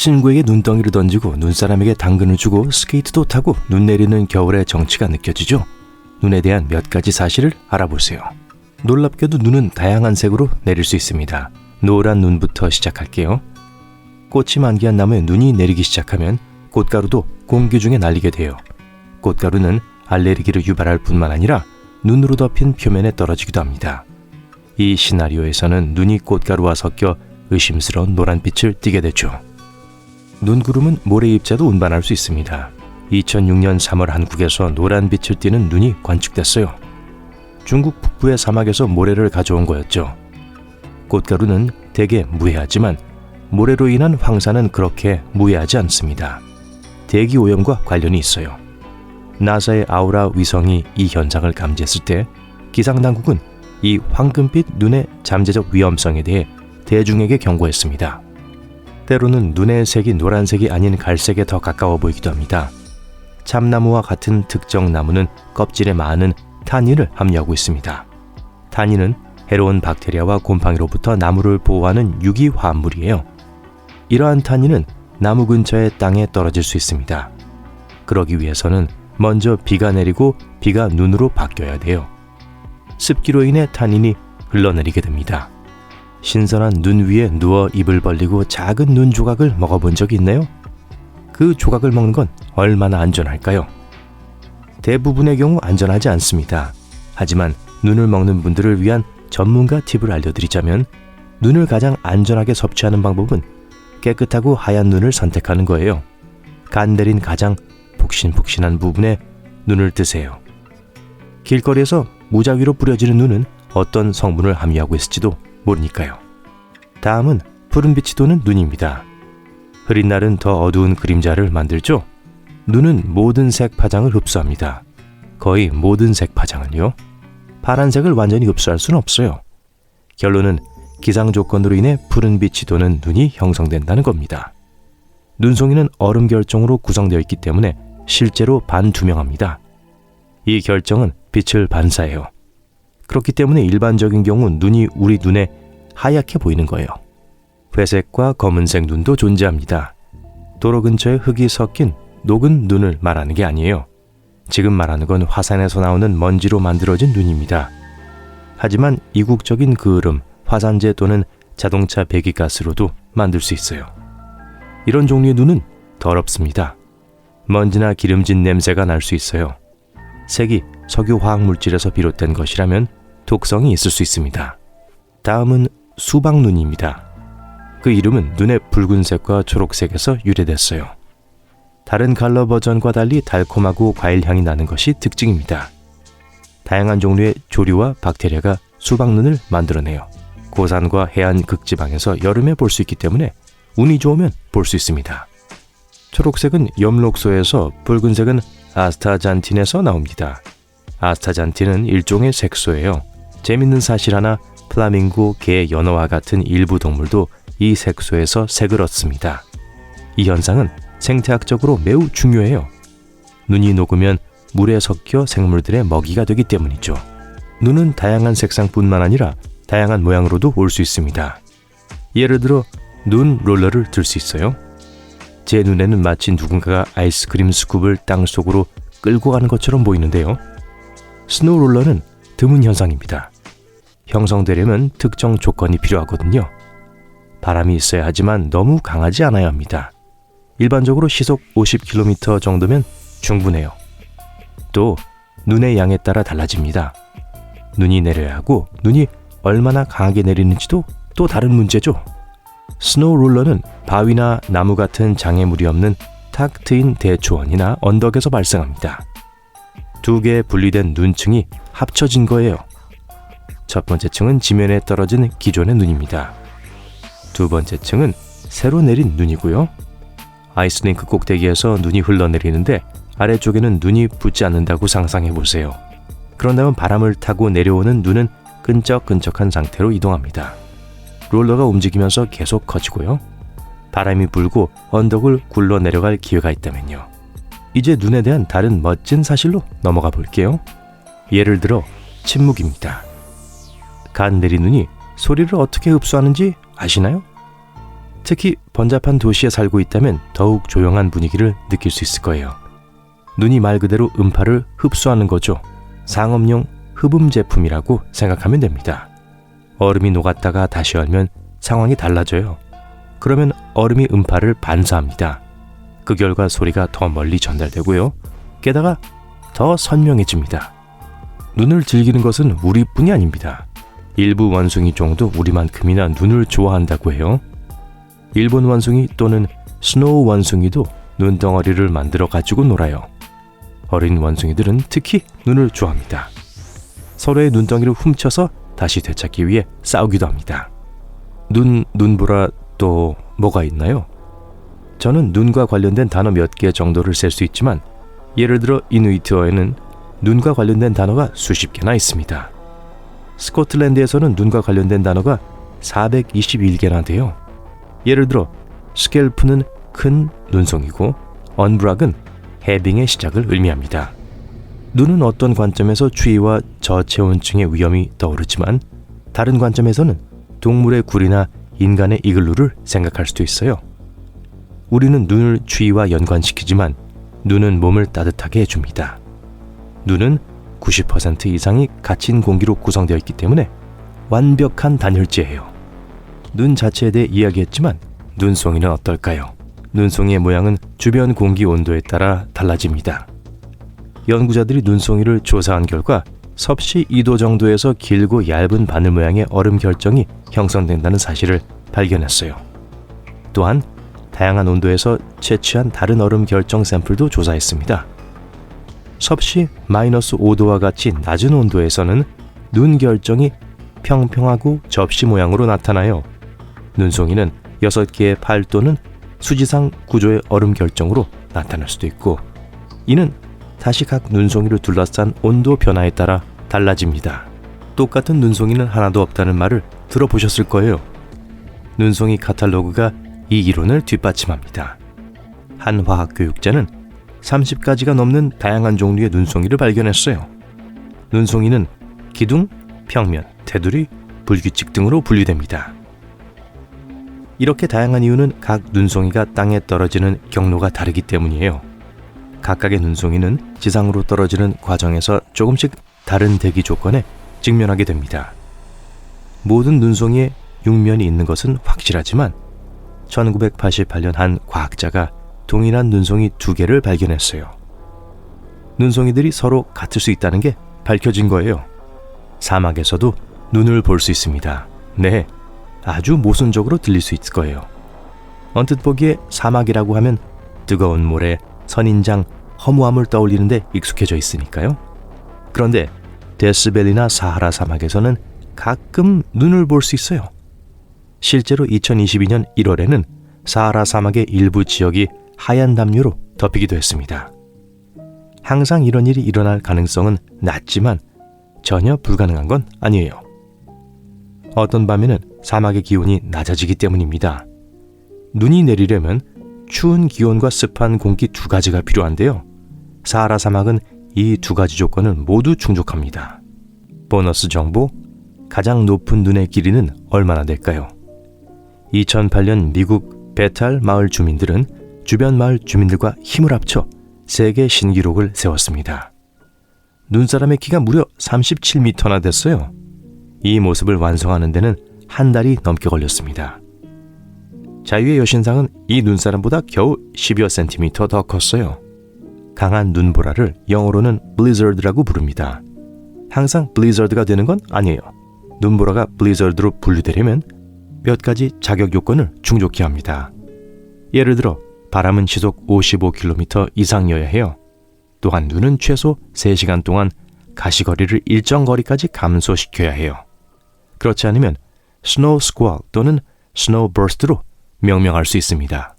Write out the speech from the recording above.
친구에게 눈덩이를 던지고 눈사람에게 당근을 주고 스케이트도 타고 눈 내리는 겨울의 정취가 느껴지죠. 눈에 대한 몇 가지 사실을 알아보세요. 놀랍게도 눈은 다양한 색으로 내릴 수 있습니다. 노란 눈부터 시작할게요. 꽃이 만개한 나무에 눈이 내리기 시작하면 꽃가루도 공기 중에 날리게 돼요. 꽃가루는 알레르기를 유발할 뿐만 아니라 눈으로 덮인 표면에 떨어지기도 합니다. 이 시나리오에서는 눈이 꽃가루와 섞여 의심스러운 노란빛을 띠게 되죠. 눈구름은 모래 입자도 운반할 수 있습니다. 2006년 3월 한국에서 노란빛을 띠는 눈이 관측됐어요. 중국 북부의 사막에서 모래를 가져온 거였죠. 꽃가루는 대개 무해하지만 모래로 인한 황사는 그렇게 무해하지 않습니다. 대기 오염과 관련이 있어요. 나사의 아우라 위성이 이 현상을 감지했을 때 기상당국은 이 황금빛 눈의 잠재적 위험성에 대해 대중에게 경고했습니다. 때로는 눈의 색이 노란색이 아닌 갈색에 더 가까워 보이기도 합니다. 참나무와 같은 특정 나무는 껍질에 많은 타닌을 함유하고 있습니다. 타닌은 해로운 박테리아와 곰팡이로부터 나무를 보호하는 유기화합물이에요. 이러한 타닌은 나무 근처의 땅에 떨어질 수 있습니다. 그러기 위해서는 먼저 비가 내리고 비가 눈으로 바뀌어야 돼요. 습기로 인해 타닌이 흘러내리게 됩니다. 신선한 눈 위에 누워 입을 벌리고 작은 눈 조각을 먹어본 적이 있나요? 그 조각을 먹는 건 얼마나 안전할까요? 대부분의 경우 안전하지 않습니다. 하지만 눈을 먹는 분들을 위한 전문가 팁을 알려드리자면 눈을 가장 안전하게 섭취하는 방법은 깨끗하고 하얀 눈을 선택하는 거예요. 간 내린 가장 푹신푹신한 부분에 눈을 뜨세요. 길거리에서 무작위로 뿌려지는 눈은 어떤 성분을 함유하고 있을지도 모르니까요. 다음은 푸른빛이 도는 눈입니다. 흐린 날은 더 어두운 그림자를 만들죠. 눈은 모든 색 파장을 흡수합니다. 거의 모든 색 파장을요. 파란색을 완전히 흡수할 수는 없어요. 결론은 기상 조건으로 인해 푸른빛이 도는 눈이 형성된다는 겁니다. 눈송이는 얼음 결정으로 구성되어 있기 때문에 실제로 반투명합니다. 이 결정은 빛을 반사해요. 그렇기 때문에 일반적인 경우 눈이 우리 눈에 하얗게 보이는 거예요. 회색과 검은색 눈도 존재합니다. 도로 근처에 흙이 섞인 녹은 눈을 말하는 게 아니에요. 지금 말하는 건 화산에서 나오는 먼지로 만들어진 눈입니다. 하지만 이국적인 그을음, 화산재 또는 자동차 배기가스로도 만들 수 있어요. 이런 종류의 눈은 더럽습니다. 먼지나 기름진 냄새가 날 수 있어요. 색이 석유 화학물질에서 비롯된 것이라면 독성이 있을 수 있습니다. 다음은 수박눈입니다. 그 이름은 눈의 붉은색과 초록색에서 유래됐어요. 다른 컬러 버전과 달리 달콤하고 과일향이 나는 것이 특징입니다. 다양한 종류의 조류와 박테리아가 수박눈을 만들어내요. 고산과 해안 극지방에서 여름에 볼 수 있기 때문에 운이 좋으면 볼 수 있습니다. 초록색은 엽록소에서, 붉은색은 아스타잔틴에서 나옵니다. 아스타잔틴은 일종의 색소예요. 재밌는 사실 하나, 플라밍고, 개, 연어와 같은 일부 동물도 이 색소에서 색을 얻습니다. 이 현상은 생태학적으로 매우 중요해요. 눈이 녹으면 물에 섞여 생물들의 먹이가 되기 때문이죠. 눈은 다양한 색상뿐만 아니라 다양한 모양으로도 올 수 있습니다. 예를 들어 눈 롤러를 들 수 있어요. 제 눈에는 마치 누군가가 아이스크림 스쿱을 땅속으로 끌고 가는 것처럼 보이는데요. 스노우 롤러는 드문 현상입니다. 형성되려면 특정 조건이 필요하거든요. 바람이 있어야 하지만 너무 강하지 않아야 합니다. 일반적으로 시속 50km 정도면 충분해요. 또 눈의 양에 따라 달라집니다. 눈이 내려야 하고 눈이 얼마나 강하게 내리는지도 또 다른 문제죠. 스노우 롤러는 바위나 나무 같은 장애물이 없는 탁 트인 대초원이나 언덕에서 발생합니다. 두 개의 분리된 눈층이 합쳐진 거예요. 첫 번째 층은 지면에 떨어진 기존의 눈입니다. 두 번째 층은 새로 내린 눈이고요. 아이스링크 꼭대기에서 눈이 흘러내리는데 아래쪽에는 눈이 붙지 않는다고 상상해 보세요. 그런 다음 바람을 타고 내려오는 눈은 끈적끈적한 상태로 이동합니다. 롤러가 움직이면서 계속 커지고요. 바람이 불고 언덕을 굴러 내려갈 기회가 있다면요. 이제 눈에 대한 다른 멋진 사실로 넘어가 볼게요. 예를 들어 침묵입니다. 간 내린 눈이 소리를 어떻게 흡수하는지 아시나요? 특히 번잡한 도시에 살고 있다면 더욱 조용한 분위기를 느낄 수 있을 거예요. 눈이 말 그대로 음파를 흡수하는 거죠. 상업용 흡음 제품이라고 생각하면 됩니다. 얼음이 녹았다가 다시 얼면 상황이 달라져요. 그러면 얼음이 음파를 반사합니다. 그 결과 소리가 더 멀리 전달되고요. 게다가 더 선명해집니다. 눈을 즐기는 것은 우리뿐이 아닙니다. 일부 원숭이 종도 우리만큼이나 눈을 좋아한다고 해요. 일본 원숭이 또는 스노우 원숭이도 눈덩어리를 만들어 가지고 놀아요. 어린 원숭이들은 특히 눈을 좋아합니다. 서로의 눈덩이를 훔쳐서 다시 되찾기 위해 싸우기도 합니다. 눈보라 또 뭐가 있나요? 저는 눈과 관련된 단어 몇 개 정도를 셀 수 있지만 예를 들어 이누이트어에는 눈과 관련된 단어가 수십 개나 있습니다. 스코틀랜드에서는 눈과 관련된 단어가 421개나 돼요. 예를 들어 스켈프는 큰 눈송이고 언브락은 해빙의 시작을 의미합니다. 눈은 어떤 관점에서 추위와 저체온증의 위험이 떠오르지만 다른 관점에서는 동물의 굴이나 인간의 이글루를 생각할 수도 있어요. 우리는 눈을 추위와 연관시키지만 눈은 몸을 따뜻하게 해줍니다. 눈은 90% 이상이 갇힌 공기로 구성되어 있기 때문에 완벽한 단열재예요. 눈 자체에 대해 이야기했지만 눈송이는 어떨까요? 눈송이의 모양은 주변 공기 온도에 따라 달라집니다. 연구자들이 눈송이를 조사한 결과 섭씨 2도 정도에서 길고 얇은 바늘 모양의 얼음 결정이 형성된다는 사실을 발견했어요. 또한 다양한 온도에서 채취한 다른 얼음 결정 샘플도 조사했습니다. 섭씨 -5도와 같이 낮은 온도에서는 눈 결정이 평평하고 접시 모양으로 나타나요. 눈송이는 6개의 팔 또는 수지상 구조의 얼음 결정으로 나타날 수도 있고, 이는 다시 각 눈송이를 둘러싼 온도 변화에 따라 달라집니다. 똑같은 눈송이는 하나도 없다는 말을 들어보셨을 거예요. 눈송이 카탈로그가 이 이론을 뒷받침합니다. 한 화학교육자는 30가지가 넘는 다양한 종류의 눈송이를 발견했어요. 눈송이는 기둥, 평면, 테두리, 불규칙 등으로 분류됩니다. 이렇게 다양한 이유는 각 눈송이가 땅에 떨어지는 경로가 다르기 때문이에요. 각각의 눈송이는 지상으로 떨어지는 과정에서 조금씩 다른 대기 조건에 직면하게 됩니다. 모든 눈송이에 육면이 있는 것은 확실하지만 1988년 한 과학자가 동일한 눈송이 2개를 발견했어요. 눈송이들이 서로 같을 수 있다는 게 밝혀진 거예요. 사막에서도 눈을 볼 수 있습니다. 네, 아주 모순적으로 들릴 수 있을 거예요. 언뜻 보기에 사막이라고 하면 뜨거운 모래, 선인장, 허무함을 떠올리는데 익숙해져 있으니까요. 그런데 데스밸리나 사하라 사막에서는 가끔 눈을 볼 수 있어요. 실제로 2022년 1월에는 사하라 사막의 일부 지역이 하얀 담요로 덮이기도 했습니다. 항상 이런 일이 일어날 가능성은 낮지만 전혀 불가능한 건 아니에요. 어떤 밤에는 사막의 기온이 낮아지기 때문입니다. 눈이 내리려면 추운 기온과 습한 공기 2가지가 필요한데요. 사하라 사막은 이 2가지 조건을 모두 충족합니다. 보너스 정보, 가장 높은 눈의 길이는 얼마나 될까요? 2008년 미국 베탈 마을 주민들은 주변 마을 주민들과 힘을 합쳐 세계 신기록을 세웠습니다. 눈사람의 키가 무려 37m나 됐어요. 이 모습을 완성하는 데는 한 달이 넘게 걸렸습니다. 자유의 여신상은 이 눈사람보다 겨우 10여 센티미터 더 컸어요. 강한 눈보라를 영어로는 blizzard라고 부릅니다. 항상 blizzard가 되는 건 아니에요. 눈보라가 blizzard로 분류되려면 몇 가지 자격 요건을 충족해야 합니다. 예를 들어 바람은 시속 55km 이상이어야 해요. 또한 눈은 최소 3시간 동안 가시거리를 일정 거리까지 감소시켜야 해요. 그렇지 않으면 스노우 스쿼 또는 스노우 버스트로 명명할 수 있습니다.